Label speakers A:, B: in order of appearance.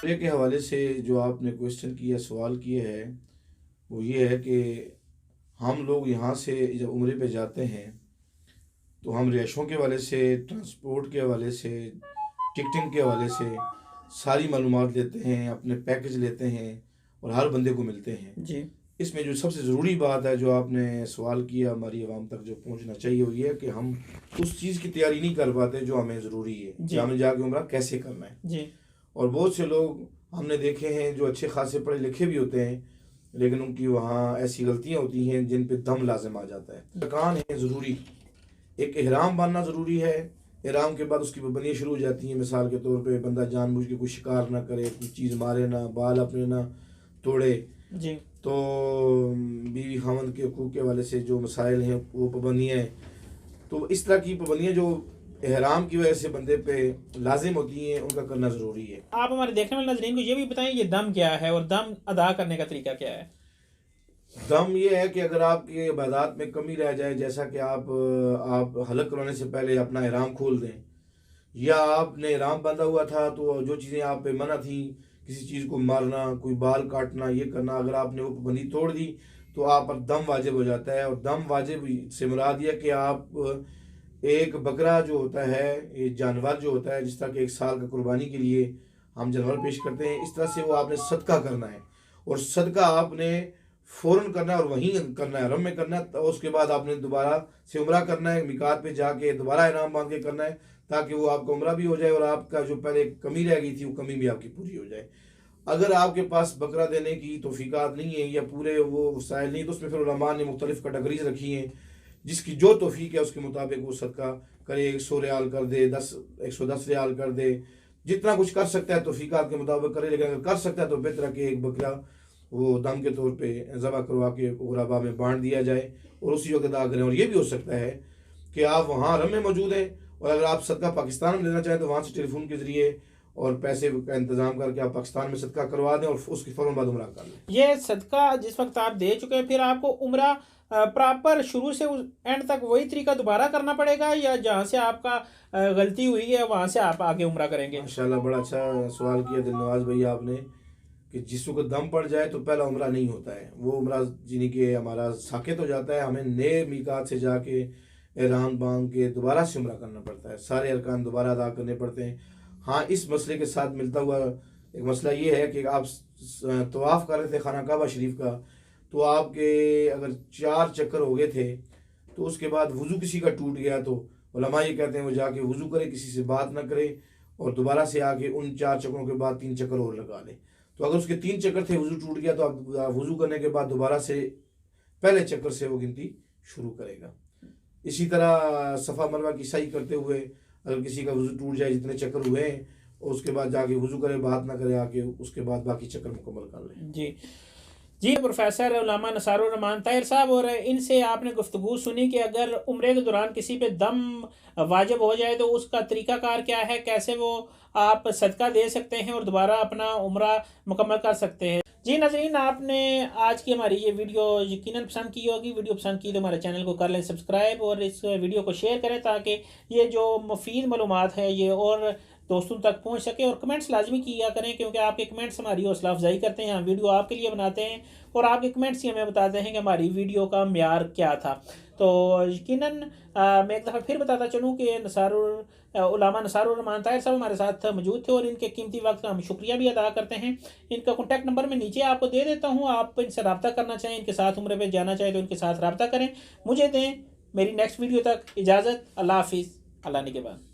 A: उम्रे के हवाले से जो आपने क्वेश्चन किया, सवाल किए है, वो ये है कि हम लोग यहाँ से जब उम्रे पे जाते हैं तो हम रेशों के हवाले से, ट्रांसपोर्ट के हवाले से, टिकटिंग के हवाले से सारी मालूमात लेते हैं, अपने पैकेज लेते हैं और हर बंदे को मिलते हैं
B: जी।
A: इसमें जो सबसे ज़रूरी बात है, जो आपने सवाल किया, हमारी आवाम तक जो पहुंचना चाहिए, वो ये है कि हम उस चीज़ की तैयारी नहीं कर पाते जो हमें ज़रूरी है कि हमें जाके उम्रा कैसे करना है
B: जी।
A: और बहुत से लोग हमने देखे हैं जो अच्छे खासे पढ़े लिखे भी होते हैं, लेकिन उनकी वहाँ ऐसी गलतियाँ होती हैं जिन पे दम लाजिम आ जाता है। थकान है ज़रूरी, एक एहराम बांधना ज़रूरी है, एहराम के बाद उसकी पाबंदियाँ शुरू हो जाती हैं। मिसाल के तौर पे बंदा जानबूझ के कोई शिकार ना करे, कोई चीज़ मारे ना, बाल अपने ना तोड़े
B: जी।
A: तो बीवी खामन के हकूक़ के हवाले से जो मसाइल हैं वो पाबंदियाँ हैं। तो इस तरह की पाबंदियाँ जो एहराम की वजह से बंदे पे लाजिम होती हैं, उनका करना ज़रूरी है।
B: आप हमारे देखने वाले नाज़रीन को ये भी बताएं ये दम क्या है और दम अदा करने का तरीका क्या है?
A: दम ये है कि अगर आपके इबादत में कमी रह जाए, जैसा कि आप हलक करवाने से पहले अपना एहराम खोल दें, या आपने एहराम बांधा हुआ था तो जो चीज़ें आप पे मना थी, किसी चीज़ को मारना, कोई बाल काटना, ये करना, अगर आपने वो पाबंदी तोड़ दी तो आप पर दम वाजिब हो जाता है। और दम वाजिब से मुराद यह कि आप एक बकरा जो होता है, ये जानवर जो होता है, जिस तरह के 1 साल का कुर्बानी के लिए हम जानवर पेश करते हैं, इस तरह से वो आपने सदका करना है और सदका आपने फ़ौरन करना है और वहीं करना है, हरम में करना है। तो उसके बाद आपने दोबारा से उम्रा करना है, मिकात पे जाके दोबारा इनाम बांध के करना है, ताकि वो आपका उम्रा भी हो जाए और आपका जो पहले कमी रह गई थी वो कमी भी आपकी पूरी हो जाए। अगर आपके पास बकरा देने की तौफीकात नहीं है या पूरे वो वसाइल नहीं, तो उसमें फिर उलमा ने मुख्तलिफ कैटेगरीज रखी हैं, जिसकी जो तौफीक है उसके मुताबिक वो सदका करे। 100 रियाल कर दे, 110 रियाल कर दे, जितना कुछ कर सकता है तौफीकात के मुताबिक करे। लेकिन अगर कर सकता है तो बेहतर है कि एक बकरा वो दम के तौर पे ज़बह करवा के गुराबा में बांट दिया जाए और उसी वक्त अदा करें। और ये भी हो सकता है कि आप वहाँ हरम में मौजूद हैं और अगर आप सदका पाकिस्तान में लेना चाहें तो वहाँ से टेलीफोन के ज़रिए और पैसे का इंतज़ाम करके आप पाकिस्तान में सदका करवा दें और उसकी फ़ौरन बाद उम्रा कर लें।
B: ये सदका जिस वक्त आप दे चुके हैं फिर आपको उम्रा प्रॉपर शुरू से एंड तक वही तरीका दोबारा करना पड़ेगा या जहाँ से आपका गलती हुई है वहाँ से आप आगे उम्रा करेंगे?
A: माशाल्लाह बड़ा अच्छा सवाल किया दिलनवाज भैया आपने, कि जिसको को दम पड़ जाए तो पहला उम्रा नहीं होता है, वो उम्रा जिन्हीं के हमारा साकित हो जाता है, हमें नए मीकात से जाके एहराम बांध के दोबारा से उम्रा करना पड़ता है, सारे अरकान दोबारा अदा करने पड़ते हैं। हाँ, इस मसले के साथ मिलता हुआ एक मसला ये है कि आप तवाफ़ कर रहे थे खाना काबा शरीफ का, तो आपके अगर 4 चक्कर हो गए थे तो उसके बाद वज़ू किसी का टूट गया तो उलमा ये कहते हैं वो जाके वज़ू करे, किसी से बात ना करे और दोबारा से आके उन 4 चक्करों के बाद 3 चक्कर और लगा ले। तो अगर उसके 3 चक्कर थे, वज़ू टूट गया, तो आप वज़ू करने के बाद दोबारा से पहले चक्कर से वो गिनती शुरू करेगा। इसी तरह सफ़ा मरवा की सही करते हुए अगर किसी का वज़ू टूट जाए, जितने चक्कर हुए हैं, और उसके बाद जाके वज़ू करे, बात ना करे आके, उसके बाद बाकी चक्कर मुकम्मल कर ले।
B: जी जी। प्रोफेसर उल्लामा नसारुर रहमान ताहिर साहब, और इनसे आपने गुफ्तगू सुनी कि अगर उम्रे के दौरान किसी पे दम वाजिब हो जाए तो उसका तरीक़ाकार क्या है, कैसे वो आप सदका दे सकते हैं और दोबारा अपना उम्रा मुकम्मल कर सकते हैं। जी नाज़रीन, आपने आज की हमारी ये वीडियो यकीनन पसंद की होगी। वीडियो पसंद की तो हमारे चैनल को कर लें सब्सक्राइब और इस वीडियो को शेयर करें ताकि ये जो मुफीद मालूमात है ये और दोस्तों तक पहुंच सके। और कमेंट्स लाजमी किया करें क्योंकि आपके कमेंट्स हमारी हौसला अफजाई करते हैं। हम वीडियो आपके लिए बनाते हैं और आपके कमेंट्स ही हमें बताते हैं कि हमारी वीडियो का म्यार क्या था। तो यकीनन मैं एक दफ़ा फिर बताता चलूँ कि उल्लामा नसारुर रहमान ताहिर साहब हमारे साथ मौजूद थे और इनके कीमती वक्त का हम शुक्रिया भी अदा करते हैं। इनका कॉन्टैक्ट नंबर मैं नीचे आपको दे देता हूँ, आप इनसे रब्ता करना चाहें, इनके साथ उम्रे पे जाना चाहें तो इनके साथ रब्ता करें। मुझे दें मेरी नेक्स्ट वीडियो तक इजाज़त। अल्लाह हाफिज़। अल्लाह ने के बाद।